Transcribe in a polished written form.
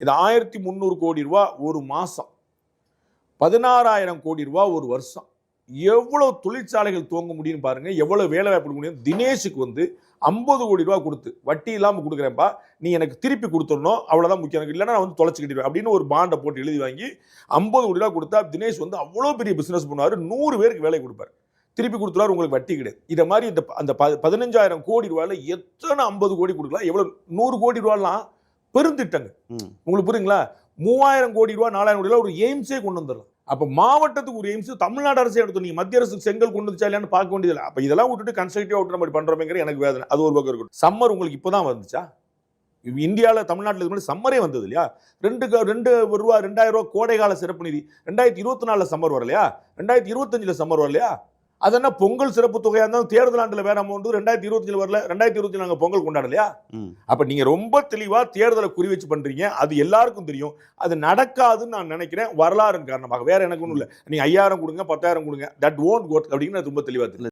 இந்த 1300 கோடி ரூபா ஒரு மாசம், 16,000 கோடி ரூபா ஒரு வருஷம், எவ்வளவு தொழிற்சாலைகள் துவங்க முடியும்னு பாருங்க, எவ்வளவு வேலை வாய்ப்பு முடியும். தினேஷுக்கு 50 கோடி ரூபா கொடுத்து வட்டி இல்லாம கொடுக்குறேன்ப்பா, நீ எனக்கு திருப்பி கொடுத்துடணும், அவ்வளவுதான் முக்கியம், எனக்கு இல்லைன்னா நான் தொலைச்சிக்கிட்டேன் அப்படின்னு ஒரு பாண்டை போட்டு எழுதி வாங்கி 50 கோடி ரூபா கொடுத்தா தினேஷ் அவ்வளோ பெரிய பிசினஸ் பண்ணுவாரு, 100 பேருக்கு வேலை கொடுப்பாரு, திருப்பி கொடுத்துருவாரு, உங்களுக்கு வட்டி கிடையாது. இதை மாதிரி அந்த 15,000 கோடி ரூபாயில எத்தனை 50 கோடி கொடுக்கலாம், எவ்வளவு 100 கோடி ரூபாய்லாம் பெருந்திட்டங்க. உங்களுக்கு புரியுங்களா? 3,000 கோடி ரூபாய் 4,000 கோடி ரூபாய் ஒரு எய்ம்ஸே கொண்டு வந்துடலாம். அப்ப மாவட்டத்துக்கு ஒரு எய்ம்ஸ் தமிழ்நாடு அரசு எடுத்து நீங்க மத்திய அரசு செங்கல் கொண்டு வந்துச்சா இல்லையான்னு பார்க்க வேண்டியதில்லை. அப்ப இதெல்லாம் விட்டுட்டு கன்ஸ்ட்ரக்டிவா விட்டு நம்ம பண்றோமேங்கிற எனக்கு வேதனை. அது ஒரு பக்கம் இருக்கும். சம்மர் உங்களுக்கு இப்பதான் வந்துச்சா? இந்தியாவில் தமிழ்நாட்டில் சம்மரே வந்தது இல்லையா? 2 ரூபா 2,000 ரூபாய் கோடைகால சிறப்பு நிதி 2024 சம்மர் வரலையா? 2025 சம்மர் வரலையா? அது என்ன பொங்கல் சிறப்பு தொகையா இருந்தாலும் தேர்தல் ஆண்டுல வேற அமௌண்ட் 2025 வரல, 2025 நாங்க பொங்கல் கொண்டாடலையா? அப்ப நீங்க ரொம்ப தெளிவா தேர்தலை குறி வச்சு பண்றீங்க. அது எல்லாருக்கும் தெரியும். அது நடக்காதுன்னு நான் நினைக்கிறேன், வரலாறு காரணமாக. வேற எனக்கு ஒன்றும் இல்லை. நீங்க 5,000 கொடுங்க, 10,000 கொடுங்க, தட் ஓன்ட் கோட் அப்படின்னு ரொம்ப தெளிவா தெரியும்.